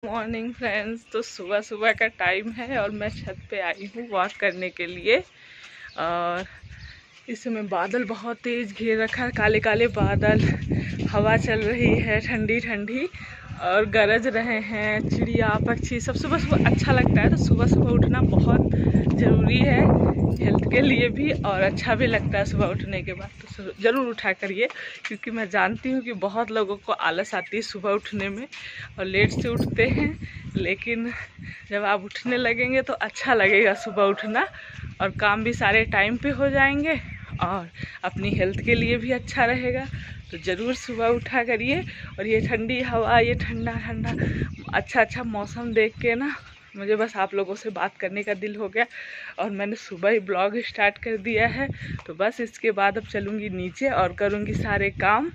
Morning friends. तो सुबह सुबह का टाइम है और मैं छत पे आई हूँ वॉक करने के लिए। और इस समय बादल बहुत तेज़ घेर रखा है, काले काले बादल, हवा चल रही है ठंडी ठंडी और गरज रहे हैं चिड़िया पक्षी सब। सुबह सुबह अच्छा लगता है। तो सुबह सुबह उठना बहुत ज़रूरी है हेल्थ के लिए भी और अच्छा भी लगता है सुबह उठने के बाद। तो ज़रूर उठा करिए, क्योंकि मैं जानती हूँ कि बहुत लोगों को आलस आती है सुबह उठने में और लेट से उठते हैं, लेकिन जब आप उठने लगेंगे तो अच्छा लगेगा सुबह उठना और काम भी सारे टाइम पे हो जाएंगे और अपनी हेल्थ के लिए भी अच्छा रहेगा। तो ज़रूर सुबह उठा करिए। और ये ठंडी हवा, ये ठंडा ठंडा अच्छा मौसम देख के ना मुझे बस आप लोगों से बात करने का दिल हो गया और मैंने सुबह ही ब्लॉग स्टार्ट कर दिया है। तो बस इसके बाद अब चलूँगी नीचे और करूँगी सारे काम।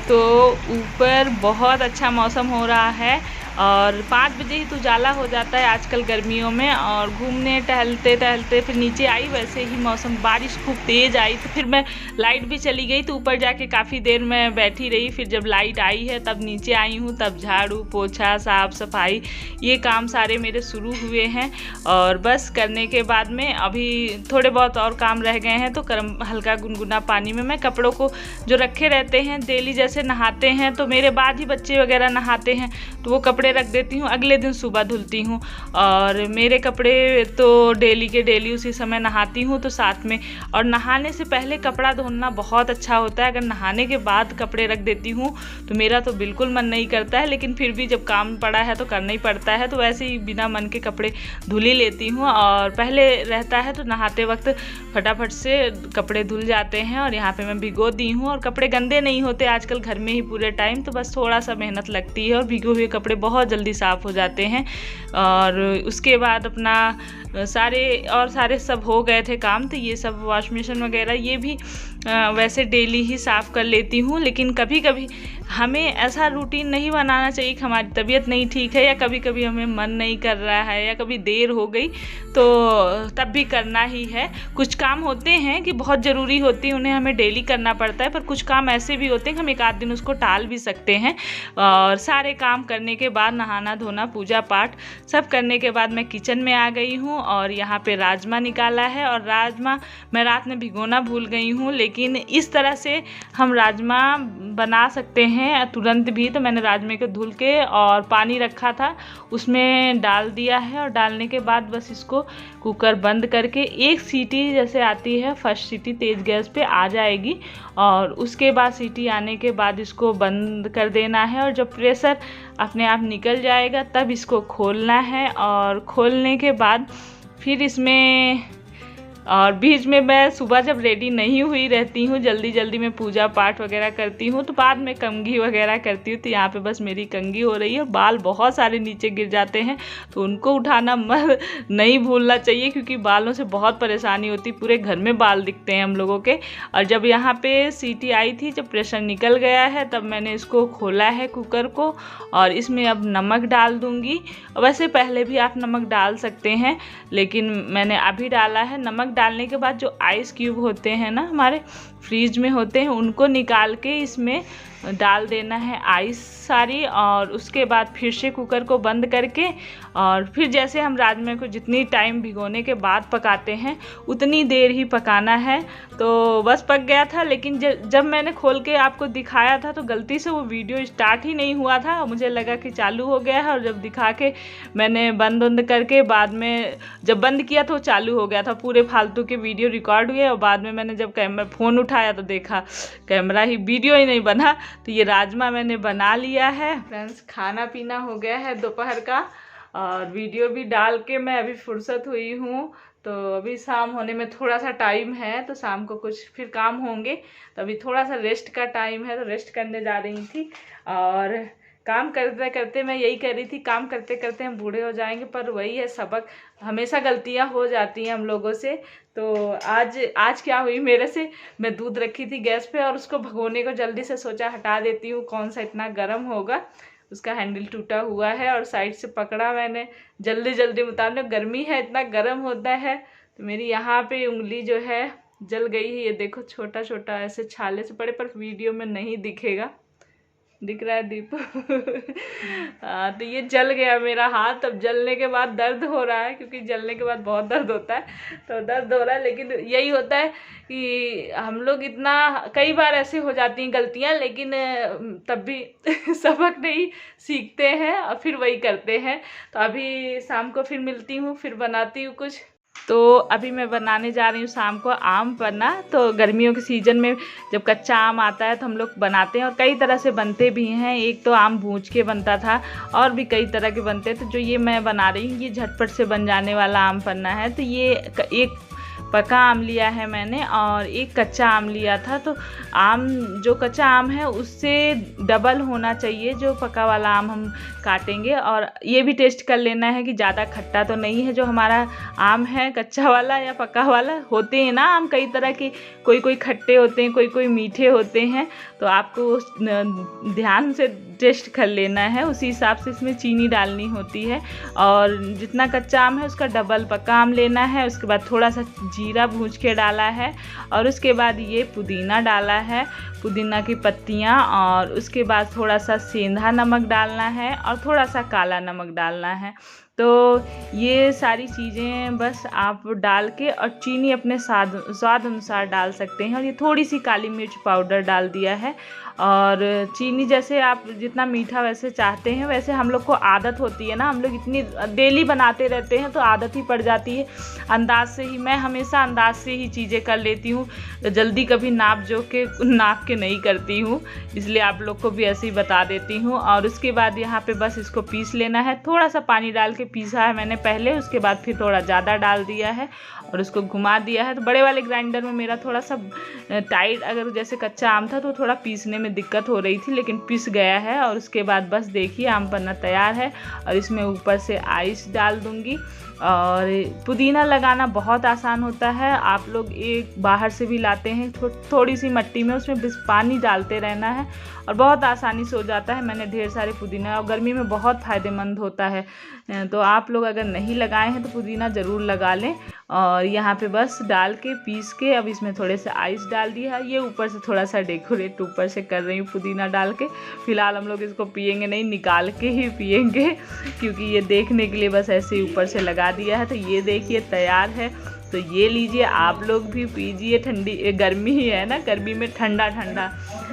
तो ऊपर बहुत अच्छा मौसम हो रहा है और 5 बजे ही तो उजाला हो जाता है आजकल गर्मियों में। और घूमने टहलते टहलते फिर नीचे आई, वैसे ही मौसम बारिश खूब तेज़ आई तो फिर मैं लाइट भी चली गई तो ऊपर जाके काफ़ी देर मैं बैठी रही। फिर जब लाइट आई है तब नीचे आई हूँ, तब झाड़ू पोछा साफ सफाई ये काम सारे मेरे शुरू हुए हैं। और बस करने के बाद में अभी थोड़े बहुत और काम रह गए हैं। तो हल्का गुनगुना पानी में मैं कपड़ों को जो रखे रहते हैं डेली, जैसे नहाते हैं तो मेरे बाद ही बच्चे वगैरह नहाते हैं तो वो कपड़े रख देती हूँ, अगले दिन सुबह धुलती हूँ। और मेरे कपड़े तो डेली के डेली उसी समय नहाती हूँ। तो साथ में और नहाने से पहले कपड़ा धोना बहुत अच्छा होता है। अगर नहाने के बाद कपड़े रख देती हूँ तो मेरा तो बिल्कुल मन नहीं करता है, लेकिन फिर भी जब काम पड़ा है तो करना ही पड़ता है। तो वैसे ही बिना मन के कपड़े धुल ही लेती हूँ। और पहले रहता है तो नहाते वक्त फटाफट से कपड़े धुल जाते हैं और यहाँ पे मैं भिगो दी हूँ। और कपड़े गंदे नहीं होते आजकल घर में ही पूरे टाइम, तो बस थोड़ा सा मेहनत लगती है और भिगे हुए कपड़े बहुत जल्दी साफ़ हो जाते हैं। और उसके बाद अपना सारे सब हो गए थे काम, तो ये सब वॉश बेसिन वगैरह ये भी वैसे डेली ही साफ़ कर लेती हूँ। लेकिन कभी कभी हमें ऐसा रूटीन नहीं बनाना चाहिए कि हमारी तबीयत नहीं ठीक है या कभी कभी हमें मन नहीं कर रहा है या कभी देर हो गई तो तब भी करना ही है। कुछ काम होते हैं कि बहुत ज़रूरी होती है, उन्हें हमें डेली करना पड़ता है, पर कुछ काम ऐसे भी होते हैं कि हम एक आध दिन उसको टाल भी सकते हैं। और सारे काम करने के बाद नहाना धोना पूजा पाठ सब करने के बाद मैं किचन में आ गई हूँ और यहाँ पे राजमा निकाला है। और राजमा मैं रात में भिगोना भूल गई हूँ, लेकिन इस तरह से हम राजमा बना सकते हैं तुरंत भी। तो मैंने राजमे को धुल के और पानी रखा था उसमें डाल दिया है और डालने के बाद बस इसको कुकर बंद करके एक सीटी जैसे आती है, फर्स्ट सीटी तेज़ गैस पे आ जाएगी और उसके बाद सीटी आने के बाद इसको बंद कर देना है। और जब प्रेशर अपने आप निकल जाएगा तब इसको खोलना है। और खोलने के बाद फिर इसमें और बीच में मैं सुबह जब रेडी नहीं हुई रहती हूँ, जल्दी जल्दी में पूजा पाठ वगैरह करती हूँ तो बाद में कंघी वगैरह करती हूँ। तो यहाँ पे बस मेरी कंघी हो रही है। बाल बहुत सारे नीचे गिर जाते हैं तो उनको उठाना नहीं भूलना चाहिए, क्योंकि बालों से बहुत परेशानी होती, पूरे घर में बाल दिखते हैं हम लोगों के। और जब यहाँ पे सीटी आई थी, जब प्रेशर निकल गया है, तब मैंने इसको खोला है कुकर को और इसमें अब नमक डाल दूँगी। वैसे पहले भी आप नमक डाल सकते हैं, लेकिन मैंने अभी डाला है। नमक डालने के बाद जो आइस क्यूब होते हैं ना हमारे फ्रीज में होते हैं, उनको निकाल के इसमें डाल देना है आइस सारी। और उसके बाद फिर से कुकर को बंद करके और फिर जैसे हम राजमे को जितनी टाइम भिगोने के बाद पकाते हैं उतनी देर ही पकाना है। तो बस पक गया था, लेकिन जब मैंने खोल के आपको दिखाया था तो गलती से वो वीडियो स्टार्ट ही नहीं हुआ था। मुझे लगा कि चालू हो गया है और जब दिखा के मैंने बंद करके बाद में जब बंद किया तो चालू हो गया था। पूरे फालतू के वीडियो रिकॉर्ड हुए और बाद में मैंने जब फ़ोन उठाया तो देखा कैमरा ही, वीडियो ही नहीं बना। तो ये राजमा मैंने बना लिया है फ्रेंड्स। खाना पीना हो गया है दोपहर का और वीडियो भी डाल के मैं अभी फुर्सत हुई हूँ। तो अभी शाम होने में थोड़ा सा टाइम है, तो शाम को कुछ फिर काम होंगे, तो अभी थोड़ा सा रेस्ट का टाइम है तो रेस्ट करने जा रही थी। और काम करते करते मैं यही कर रही थी, काम करते करते हम बूढ़े हो जाएंगे, पर वही है सबक, हमेशा गलतियां हो जाती हैं हम लोगों से। तो आज क्या हुई मेरे से, मैं दूध रखी थी गैस पे और उसको भगोने को जल्दी से सोचा हटा देती हूँ, कौन सा इतना गर्म होगा। उसका हैंडल टूटा हुआ है और साइड से पकड़ा मैंने जल्दी जल्दी, मुताबिक गर्मी है इतना गर्म होता है। तो मेरी यहाँ पे उंगली जो है जल गई है। ये देखो छोटा छोटा ऐसे छाले से पड़े, पर वीडियो में नहीं दिखेगा। दिख रहा है दीप? हाँ, तो ये जल गया मेरा हाथ। अब जलने के बाद दर्द हो रहा है, क्योंकि जलने के बाद बहुत दर्द होता है, तो दर्द हो रहा है। लेकिन यही होता है कि हम लोग इतना, कई बार ऐसे हो जाती हैं गलतियां, लेकिन तब भी सबक नहीं सीखते हैं और फिर वही करते हैं। तो अभी शाम को फिर मिलती हूँ, फिर बनाती हूँ कुछ। तो अभी मैं बनाने जा रही हूँ शाम को आम पन्ना। तो गर्मियों के सीज़न में जब कच्चा आम आता है तो हम लोग बनाते हैं, और कई तरह से बनते भी हैं। एक तो आम भूंज के बनता था, और भी कई तरह के बनते हैं। तो जो ये मैं बना रही हूँ, ये झटपट से बन जाने वाला आम पन्ना है। तो ये एक पका आम लिया है मैंने, और एक कच्चा आम लिया था। तो आम, जो कच्चा आम है उससे डबल होना चाहिए जो पका वाला आम हम काटेंगे। और ये भी टेस्ट कर लेना है कि ज़्यादा खट्टा तो नहीं है जो हमारा आम है, कच्चा वाला या पका वाला। होते हैं ना आम कई तरह के, कोई कोई खट्टे होते हैं, कोई कोई मीठे होते हैं। तो आपको ध्यान से टेस्ट कर लेना है, उसी हिसाब से इसमें चीनी डालनी होती है। और जितना कच्चा आम है उसका डबल पका आम लेना है। उसके बाद थोड़ा सा जीरा भूंज के डाला है, और उसके बाद ये पुदीना डाला है, पुदीना की पत्तियाँ, और उसके बाद थोड़ा सा सेंधा नमक डालना है, और थोड़ा सा काला नमक डालना है। तो ये सारी चीज़ें बस आप डाल के, और चीनी अपने स्वाद अनुसार डाल सकते हैं। और ये थोड़ी सी काली मिर्च पाउडर डाल दिया है। और चीनी जैसे आप जितना मीठा वैसे चाहते हैं, वैसे हम लोग को आदत होती है ना, हम लोग इतनी डेली बनाते रहते हैं तो आदत ही पड़ जाती है। अंदाज से ही, मैं हमेशा अंदाज से ही चीज़ें कर लेती हूँ, जल्दी कभी नाप के नहीं करती हूँ, इसलिए आप लोग को भी ऐसे ही बता देती हूँ। और उसके बाद यहाँ पे बस इसको पीस लेना है। थोड़ा सा पानी डाल के पीसा है मैंने पहले, उसके बाद फिर थोड़ा ज़्यादा डाल दिया है और उसको घुमा दिया है। तो बड़े वाले ग्राइंडर में मेरा थोड़ा सा टाइट, अगर जैसे कच्चा आम था तो थोड़ा पीसने में दिक्कत हो रही थी, लेकिन पिस गया है। और उसके बाद बस देखिए आम पन्ना तैयार है। और इसमें ऊपर से आइस डाल दूँगी। और पुदीना लगाना बहुत आसान होता है। आप लोग एक बाहर से भी लाते हैं, थोड़ी सी मिट्टी में, उसमें बस पानी डालते रहना है और बहुत आसानी से हो जाता है। मैंने ढेर सारे पुदीना, और गर्मी में बहुत फ़ायदेमंद होता है। तो आप लोग अगर नहीं लगाए हैं तो पुदीना ज़रूर लगा लें। और यहाँ पे बस डाल के पीस के, अब इसमें थोड़े से आइस डाल दिया है। ये ऊपर से थोड़ा सा डेकोरेट ऊपर से कर रही हूँ पुदीना डाल के। फ़िलहाल हम लोग इसको पियेंगे नहीं, निकाल के ही पियेंगे, क्योंकि ये देखने के लिए बस ऐसे ही ऊपर से लगा दिया है। तो ये देखिए तैयार है। तो ये लीजिए, आप लोग भी पीजिए। ठंडी गर्मी ही है ना, गर्मी में ठंडा ठंडा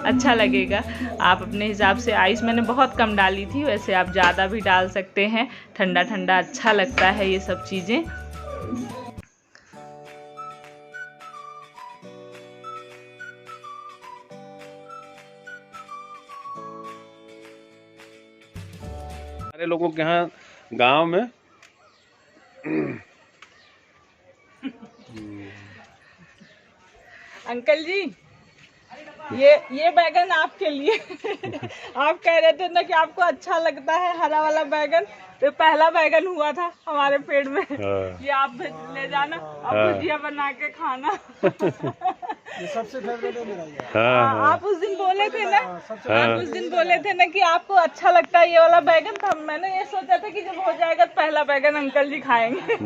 अच्छा लगेगा। आप अपने हिसाब से, आइस मैंने बहुत कम डाली थी, वैसे आप ज़्यादा भी डाल सकते हैं। ठंडा ठंडा अच्छा लगता है ये सब चीज़ें। सारे लोगों के यहाँ गांव में अंकल जी, ये बैगन आपके लिए आप कह रहे थे ना कि आपको अच्छा लगता है हरा वाला बैगन, तो पहला बैगन हुआ था हमारे पेड़ में। ये आप ले जाना और भुजिया बना के खाना। ये सबसे फेवरेट है मेरा। आप उस दिन बोले थे ना, आप उस दिन बोले थे ना कि आपको अच्छा लगता है ये वाला बैगन, तो मैंने ये सोचा था कि जब हो जाएगा तो पहला बैगन अंकल जी खाएंगे।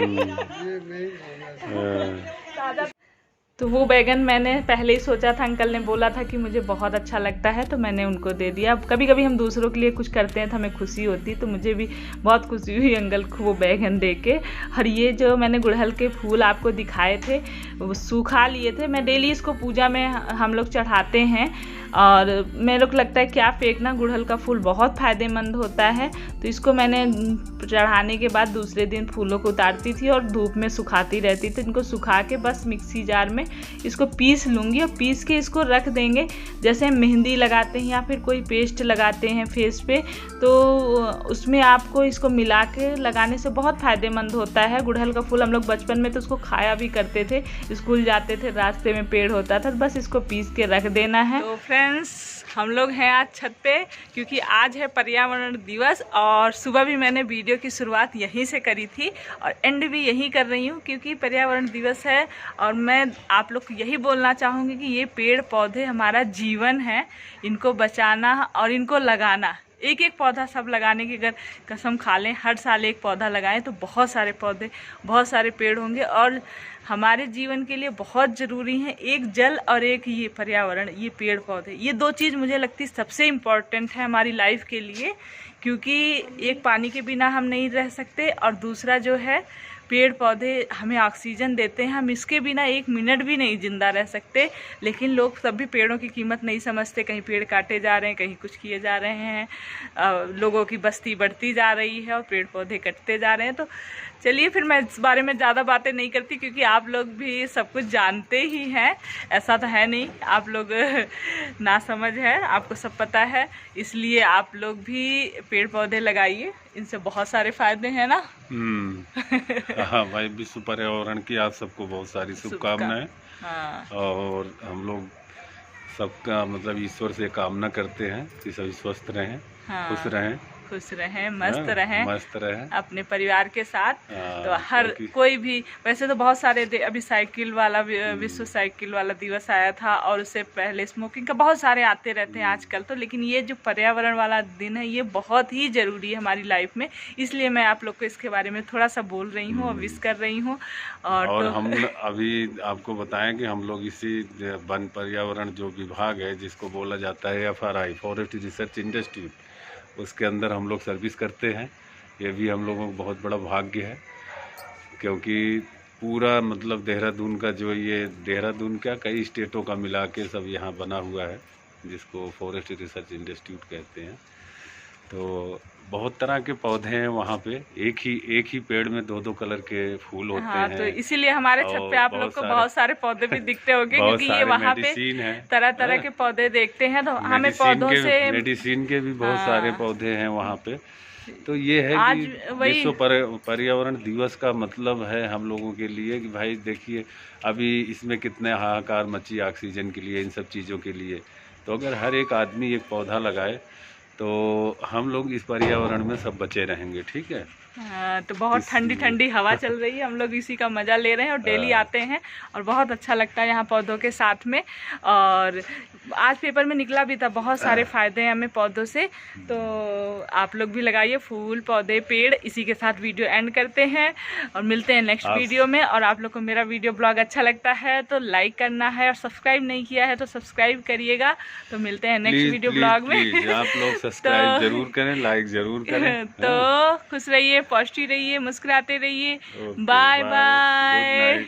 तो वो बैगन मैंने पहले ही सोचा था, अंकल ने बोला था कि मुझे बहुत अच्छा लगता है, तो मैंने उनको दे दिया। अब कभी कभी हम दूसरों के लिए कुछ करते हैं तो हमें खुशी होती, तो मुझे भी बहुत खुशी हुई अंकल को वो बैगन दे के। और ये जो मैंने गुड़हल के फूल आपको दिखाए थे, वो सूखा लिए थे। मैं डेली इसको पूजा में हम लोग चढ़ाते हैं, और मेरे को लगता है क्या फेंकना, गुड़हल का फूल बहुत फ़ायदेमंद होता है। तो इसको मैंने चढ़ाने के बाद दूसरे दिन फूलों को उतारती थी और धूप में सुखाती रहती थी। इनको सुखा के बस मिक्सी जार में इसको पीस लूँगी, और पीस के इसको रख देंगे। जैसे हम मेहंदी लगाते हैं या फिर कोई पेस्ट लगाते हैं फेस पे, तो उसमें आपको इसको मिला के लगाने से बहुत फ़ायदेमंद होता है। गुड़हल का फूल हम लोग बचपन में तो उसको खाया भी करते थे, स्कूल जाते थे रास्ते में पेड़ होता था, तो बस इसको पीस के रख देना है। तो फ्रेंड्स, हम लोग हैं आज छत पे, क्योंकि आज है पर्यावरण दिवस। और सुबह भी मैंने वीडियो की शुरुआत यहीं से करी थी और एंड भी यहीं कर रही हूँ, क्योंकि पर्यावरण दिवस है। और मैं आप लोग को यही बोलना चाहूँगी कि ये पेड़ पौधे हमारा जीवन है, इनको बचाना और इनको लगाना एक एक पौधा सब लगाने की अगर कसम खा लें, हर साल एक पौधा लगाएं तो बहुत सारे पौधे, बहुत सारे पेड़ होंगे। और हमारे जीवन के लिए बहुत ज़रूरी है एक जल और एक ये पर्यावरण, ये पेड़ पौधे, ये दो चीज़ मुझे लगती है सबसे इम्पॉर्टेंट है हमारी लाइफ के लिए। क्योंकि एक पानी के बिना हम नहीं रह सकते और दूसरा जो है पेड़ पौधे हमें ऑक्सीजन देते हैं, हम इसके बिना एक मिनट भी नहीं जिंदा रह सकते। लेकिन लोग तब भी पेड़ों की कीमत नहीं समझते, कहीं पेड़ काटे जा रहे हैं, कहीं कुछ किए जा रहे हैं, लोगों की बस्ती बढ़ती जा रही है और पेड़ पौधे कटते जा रहे हैं। तो चलिए फिर मैं इस बारे में ज़्यादा बातें नहीं करती, क्योंकि आप लोग भी सब कुछ जानते ही हैं, ऐसा तो है नहीं आप लोग ना समझ है, आपको सब पता है। इसलिए आप लोग भी पेड़ पौधे लगाइए, इनसे बहुत सारे फायदे हैं ना। हाँ भाई, विश्व पर्यावरण की आप सबको बहुत सारी शुभकामनाएं। हाँ। और हम लोग सबका मतलब ईश्वर से कामना करते हैं कि सभी स्वस्थ रहें, हाँ। खुश रहें, मस्त रहें अपने परिवार के साथ। तो हर कोई भी, वैसे तो बहुत सारे अभी साइकिल वाला विश्व साइकिल वाला दिवस आया था, और उससे पहले स्मोकिंग का बहुत सारे आते रहते हैं आजकल तो। लेकिन ये जो पर्यावरण वाला दिन है ये बहुत ही ज़रूरी है हमारी लाइफ में, इसलिए मैं आप लोग को इसके बारे में थोड़ा सा बोल रही हूँ और विश कर रही हूँ। और तो हम अभी आपको बताएं कि हम लोग इसी वन पर्यावरण जो विभाग है, जिसको बोला जाता है FRI, फॉरेस्ट रिसर्च इंस्टीट्यूट, उसके अंदर हम लोग सर्विस करते हैं। ये भी हम लोगों को बहुत बड़ा भाग्य है, क्योंकि पूरा मतलब देहरादून का जो ये देहरादून क्या कई स्टेटों का मिला के सब यहाँ बना हुआ है, जिसको फॉरेस्ट रिसर्च इंस्टीट्यूट कहते हैं। तो बहुत तरह के पौधे हैं वहाँ पे, एक ही पेड़ में दो कलर के फूल होते हैं। तो इसीलिए हमारे छत पे आप लोग को बहुत सारे पौधे भी दिखते होंगे, क्योंकि ये वहाँ पे तरह तरह के पौधे देखते हैं। तो हमें पौधों से मेडिसिन के भी बहुत सारे पौधे हैं वहाँ पे। तो ये है कि विश्व पर्यावरण दिवस का मतलब है हम लोगों के लिए कि भाई देखिए अभी इसमें कितने हाहाकार मची ऑक्सीजन के लिए, इन सब चीज़ों के लिए। तो अगर हर एक आदमी एक पौधा लगाए तो हम लोग इस पर्यावरण में सब बचे रहेंगे, ठीक है। हाँ, तो बहुत ठंडी ठंडी हवा चल रही है, हम लोग इसी का मज़ा ले रहे हैं और डेली आते हैं और बहुत अच्छा लगता है यहाँ पौधों के साथ में। और आज पेपर में निकला भी था, बहुत सारे फ़ायदे हैं हमें पौधों से। तो आप लोग भी लगाइए फूल पौधे पेड़। इसी के साथ वीडियो एंड करते हैं और मिलते हैं नेक्स्ट वीडियो में। और आप लोग को मेरा वीडियो ब्लॉग अच्छा लगता है तो लाइक करना है, और सब्सक्राइब नहीं किया है तो सब्सक्राइब करिएगा। तो मिलते हैं नेक्स्ट वीडियो ब्लॉग में। आप लोग सब्सक्राइब जरूर करें, लाइक जरूर करें। तो खुश रहिए, पॉजिटिव रहिए, मुस्कुराते रहिए। Bye bye.